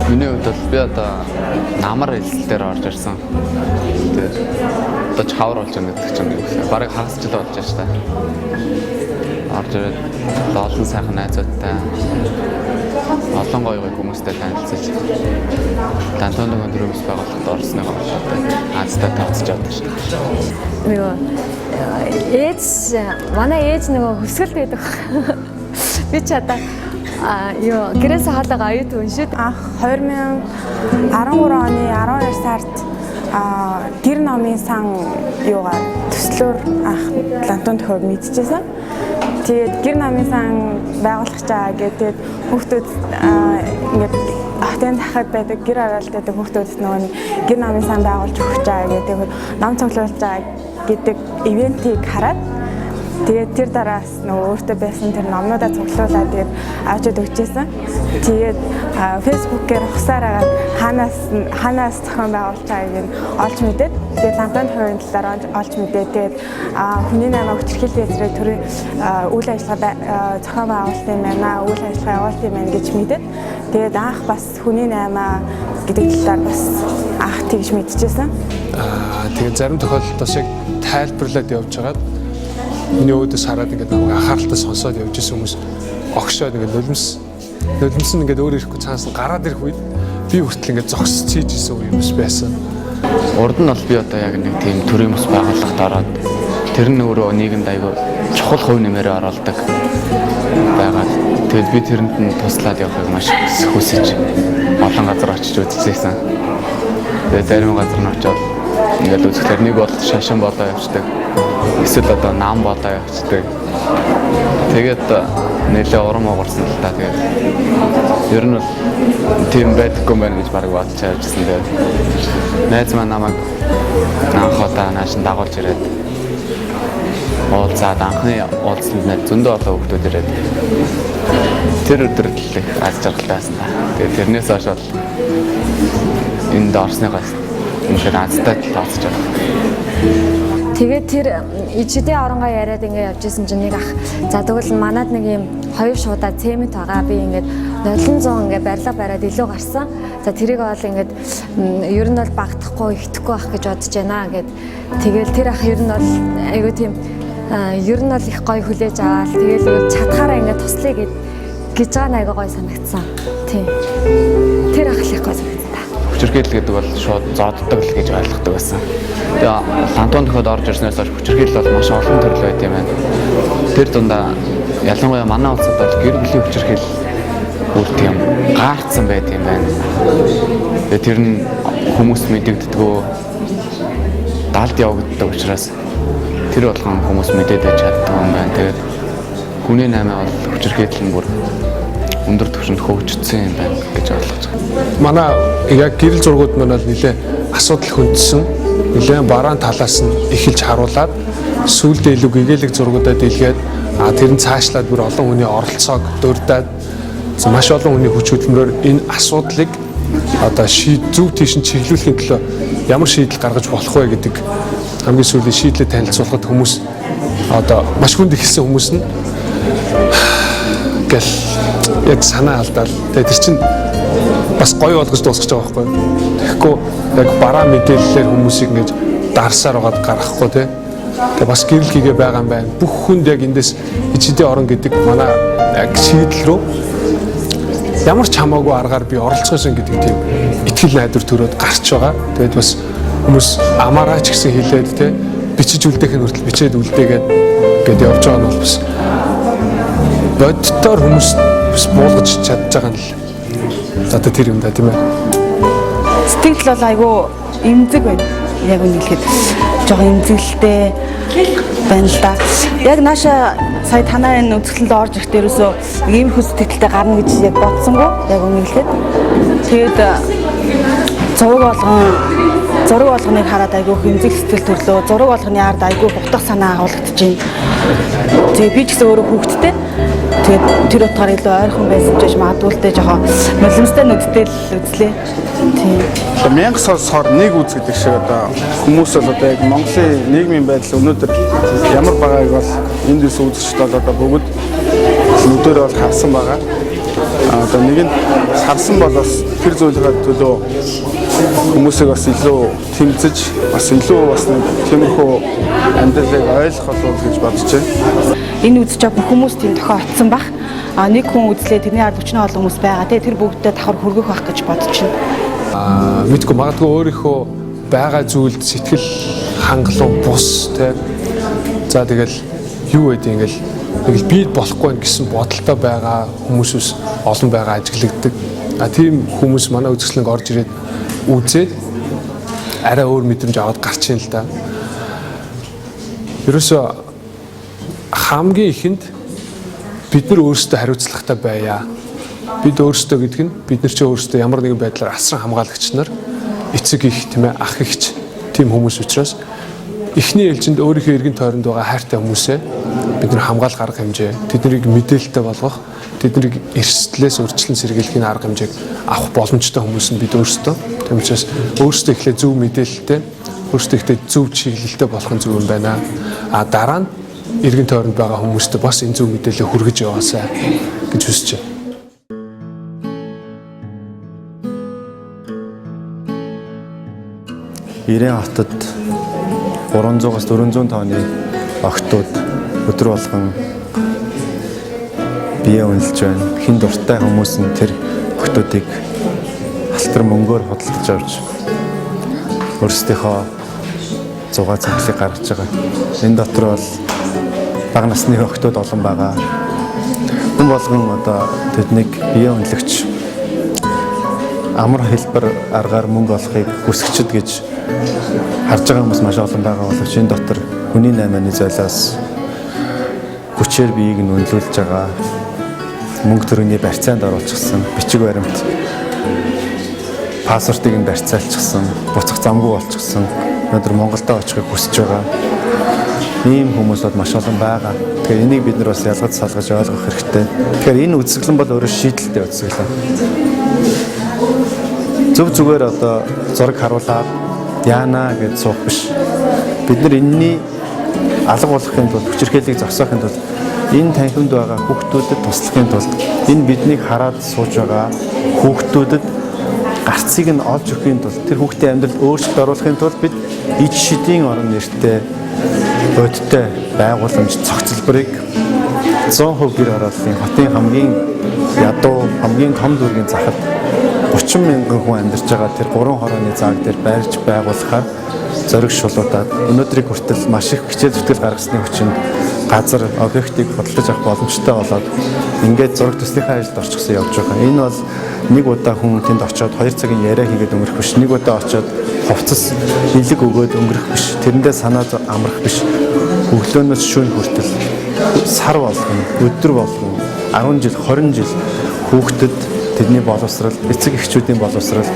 Миний хувьд бол би одоо намар хэлсэлээр орж ирсэн. Тэгээд одоо чавар болж байгаа гэдэг чинь юу вэ? Бараг хагас жил болж байгаа шүү дээ. Орж ирээд олон сайхан найзуудтай олон гоё хүмүүстэй танилцаж Дантон өндрөөс байгууллагад орсныгоо Азтай тооцож явдаг шүү дээ. Нөгөө ээж манай ээж нөгөө хөсгөл байдаг. Би ч одоо гэрээс хаалга аюут уншид 2013 оны 12 сард гэр номын сан юугаар төслөөр анх Лантон төхөөр мэдчихсэн. Тэгээд гэр номын сан байгуулах чаа гэдэг хүүхдүүд ингээд хотын дахад байдаг гэр оролт байдаг хүүхдүүдэд нөгөө гэр номын сан байгуулж өгч чаа гэдэг ном цуглуулж чаа гэдэг ивентийг хараад тэгээд тэр дараас нөгөө өөртөө байсан тэр номнуудаа цуглуулад тэгээд авчид өгчээсэн. Тэгээд фэйсбүүкээр хусаар агаад ханаас зохион байгуулж байгааг нь олж мэдээд тэгээд Лантон төхөөрийн талаар олж мэдээд тэгээд хүний наймаа хүчирхийлэл эзрээ төрийн үйл ажиллагаа зохион байгуулалт юм байна, үйл ажиллагаа явуулт юм байна гэж мэдээд тэгээд анх бас хүний наймаа гэдэг талаар бас анх тэгж мэдчихсэн. Тэгээд зарим тохиолдолд бас яг тайлбарлаад явж байгаад миний өөдөөс хараад ингээд намайг анхааралтай сонсоод явж исэн хүмүүс огшоод ингээд нулимсан ингээд өөр ирэхгүй цаанаас нь гараад ирэх үед би хүртэл ингээд зогсож хийж исэн үе юмс байсан. Урд нь бол би одоо яг нэг тийм төрийн бас байгууллагад ороод тэр нь өөрөө нийгэмд аягүй чухал хувь нэмэрээ оруулдаг байгаад тэгээд би тэрэнд нь туслаад явахыг маш хүсэж олон газар очиж үзчихсэн. Тэгээд зарим газар нь очиод ингээд үзэхээр нэг бол шашин болоо явцдаг. Эсвэл одоо нам болоо явцдаг. Тэгээд нэлээ урам угарсан л та. Тэгээд ер нь бол тийм байдаггүй юм байна гэж бараг бодож явжсэн. Тэгээд найз маань намайг анхудаа нааш дагуулж ирээд уулзаад анхны уулзсанд зөндөө олон хүмүүс ирээд тэр өдөр л их аз жаргалтай байсан та. Тэгээд тэрнээс хойш бол энд орсныгоос үнэхээр азтай тооцож байгаа. тэгээд тэр ичдээ оронгоо яриад ингээд явжсэн чинь нэг ах за тэгвэл манад нэг юм хоёр шуудаа цемент байгаа би ингээд 0.100 ингээд барилга бариад илүү гарсан. За тэрийг бол ингээд ер нь бол багтахгүй ихэхгүй байх гэж бодож байна гэд тэгэл тэр ах ер нь бол айгуу тийм ер нь бол их гоё хүлээж аваад тэгэл чадхаараа ингээд туслая гэж байгаа айгуу гоё санагдсан. Тийм. Тэр ах их гоё санагдсан. Хүчирхийлэл гэдэг бол шууд зодддаг л гэж ойлгодог байсан. Тэгээ Лантон төхөд орж ирснээс хойш хүчирхийлэл бол маш олон төрөл байт юм байна. Тэр дундаа ялангуяа манай улсад бол гэр бүлийн хүчирхийлэл бүр тийм гаарцсан байт юм байна. Тэгээ тэр нь хүмүүс мэдэгддэггүй далд явагддаг учраас тэр болгон хүмүүс мэдээд байж чаддаг юм байна. Тэгээд хүний наймаа бол хүчирхийлэл нь бүр өндөр түвшинд хөгжсөн юм байна гэж ойлгож байна. Манай яг гэрэл зургууд манад нэлээ асуудал хөндсөн. Нэлээ бараан талаас нь эхэлж харуулад сүүлдээ илүү гэгээлэг зургуудаа дэлгээд тэр нь цаашлаад бүр олон хүний оролцоог дурдаад маш олон хүний хүч хөдөлмөрөөр энэ асуудлыг одоо зөв тийш нь чиглүүлэхийн төлөө ямар шийдэл гаргаж болох вэ гэдэг хамгийн сүүлийн шийдлээ танилцуулахад хүмүүс одоо маш хүнд ихсэн хүмүүс нь гэл яг санаа алдаал. Тэгээ тэр чинь бас гоё болгож дуусгаж байгаа байхгүй юу? Тэгэхгүй яг бараа мэдээллээр хүмүүсийг ингэж дарсаар байгаад гаргахгүй тий. Тэгээ бас гэрэл хийгээ байгаа юм байна. Бүх хүнд яг эндээс ичдээ орон гэдэг манай яг шийдэл рүү ямар ч хамаагүй аргаар би оролцохсон гэдэг тийм итгэл найдвар төрөөд гарч байгаа. Тэгээд бас хүмүүс амаараа ч гэсэн хэлээд тий бичиж үлдээх нь хүртэл бичээд үлдээгээд гээд явж байгаа нь бол бас боддоор хүмүүс бас буулгаж чадж байгаа нь л одоо тэр юм да тийм ээ. Сэтгэл бол айгүй эмзэг байна. Яг үнийг хэлэхэд жоохон эмзэглэлтэй байна л да. Яг нааша сая танаа энэ үзэсгэлэнд орж ирэх дээрээсөө ийм их сэтгэлтэй гарна гэж яг бодсонгүй. Яг үнийг хэлэхэд тэгээд зураг болгоныг хараад айгүй эмзэг сэтгэл төрлөө. Зураг болгоны ард айгүй бутах санаа агуулгадж байна. Тэгээд би ч гэсэн өөрөө хүүхэдтэй. Тэгээд тэр утгаар илүү ойрхон байсан ч магадгүй л дээ жоохон нулимстай нүдтэй л үзлээ. Тийм. 1000 сар хор нэг үз гэдэг шиг одоо хүмүүс бол одоо яг Монголын нийгмийн байдал өнөөдөр ямар байгааг бол энд дэс үзэгчд бол одоо бүгд нүдээр бол харсан байгаа. Одоо нэг нь сарсан бол бас тэр зүйлийнхаа төлөө хүмүүсийг бас илүү тэмцэж бас илүү бас нэг тиймэрхүү амьдралыг ойлгох болов гэж бодож байна. Энэ үзэж байгаа хүмүүс тийм тохио очсон баг. Нэг хүн үзлээ тэрний ард өчнөө олон хүмүүс байгаа. Тэгээ тэр бүгдээ давхар хүргэх байх гэж бодож байна. Мэдгүй магадгүй өөрийнхөө байгаа зүйлд сэтгэл хангалуун бус те. За тэгэл юу гэдэг ингээл нэг л би болохгүй гэсэн бодолтой байгаа хүмүүсээс олон байгаа ажиглагддаг. Тийм хүмүүс манай үзэсгэлэнг орж ирээд үзээд арай өөр мэдрэмж аваад гарч ийн л да. Ерөөсөө хамгийн ихэнд бид нар өөрсдөө хариуцлагатай байя. Бид өөрсдөө гэдэг нь бид нар ч өөрсдөө ямар нэгэн байдлаар асран хамгаалагч нар эцэг их тийм ээ ах ихч тийм хүмүүс учраас эхний ээлжинд өөрийнхөө эргэн тойронд байгаа хайртай хүмүүсээ бид нар хамгаалах арга хэмжээ, тэднийг мэдээлэлтэй болгох, тэднийг эрсдлээс урьдчилан сэргийлэхийн арга хэмжээг авах боломжтой хүмүүс нь бид өөрсдөө. Тийм учраас өөрсдөө эхлээ зөв мэдээлэлтэй, өөрсдөө ихтэй зөв чиглэлтэй болох нь зөв юм байна. Дараа нь эргэн тойронд байгаа хүмүүстээ бас энэ зөв мэдээлэл хүргэж яваасай гэж хүсэж байна. Ирээн хотод 300-аас 400 тонны охтууд өдөр болгон бие үнэлж байна. Хин дуртай хүмүүс нь тэр охтуудыг алтар мөнгөөр худалдаж авч өөрсдийнхөө зугаа цэнгэлийг гаргаж байгаа. Энэ дотор бол бага насны охтууд олон байгаа. Хүн болгон одоо тэднийг бие үнэлэгч амар хэлбэр аргаар мөнгө олохыг хүсэгчд гэж харж байгаа хүмүүс маш олон байгаа боловч энэ дотор хүний 8-ны золиос хүчээр биеийг нь үнэлүүлж байгаа, мөнгө төрөний барьцаанд оруулчихсан, бичиг баримт пассвортыг нь барьцаалчихсан, буцах замгүй болчихсон. Өнөөдөр Монголд очихыг хүсэж байгаа ийм хүмүүс бол маш олон байгаа. Тэгэхээр энийг бид нар бас ялгаж салгаж ойлгох хэрэгтэй. Тэгэхээр энэ үзэсгэлэн бол өөрөө шийдэлтэй үзэсгэлэн. Зөв зүгээр одоо зураг харуулаад яана гэж суух биш. Бид нар энэний алга болохын тулд хүчирхээлийг зогсоохын тулд энэ танхимд байгаа хүүхдүүдэд туслахын тулд энэ биднийг хараад сууж байгаа хүүхдүүдэд гарцыг нь олж өгөхийн тулд тэр хүүхдийн амьдралд өөрчлөлт оруулахын тулд бид иж шидийн орон нэртэй бодиттой байгууламж цогцлборыг 100% гэр орооллын хотын хамгийн ядуу хамгийн том дүүргийн захад 30 мянган хүн амьдарч байгаа тэр 3 хорооны зааг дээр байрж байгуулахаар зориг шулуудаад өнөөдрийг хүртэл маш их хичээл зүтгэл гаргасны хүчинд газар объектыг худалдаж авах боломжтой болоод ингээд зураг төслийнхаа ажилд орчихсон явж байгаа. Энэ бол нэг удаа хүн тэнд очиод 2 цагийн яриа хийгээд өнгөрөх биш. Нэг удаа очиод хувцас илэг өгөөд өнгөрөх биш. Тэрэндээ санаа амрах биш. Өглөөнөөс шөнө хүртэл сар болгон, өдөр болгон 10 жил, 20 жил хүүхдэд тэдний боловсрал, эцэг эхчүүдийн боловсрал,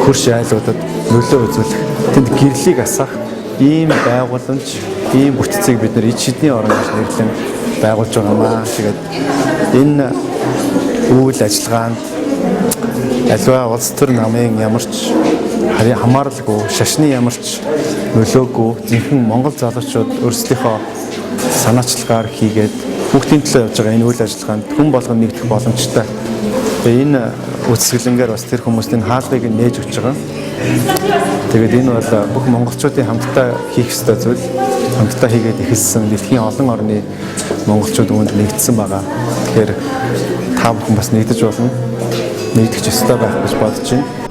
хөрш айлуудад нөлөө үзүүлэх, тэнд гэрлийг асах ийм байгууламж, ийм бүтцийг бид нар иж шидний орон гэж нэрлэн байгуулж байгаамаа. Тэгээд энэ үйл ажиллагаанд аливаа улс төр намын ямарч хамааралгүй, шашны ямарч нөлөөгүй зөвхөн Монгол залуучууд өөрсдийнхөө санаачлагаар хийгээд хүүхдийн төлөө явж байгаа энэ үйл ажиллагаанд хүн болгон нэгдэх боломжтой. Тэгээ энэ үсгэлэнгээр бас тэр хүмүүстийн хаалгыг нээж өгч байгаа. Тэгээд энэ бол бүх монголчуудын хамтдаа хийх ёстой зүйл. Хамтдаа хийгээд эхэлсэн дэлхийн олон орны монголчууд үүнд нэгдсэн байгаа. Тэгэхээр та бүхэн бас нэгдэж болно. Нэгдэх ёстой байх гэж бодож байна.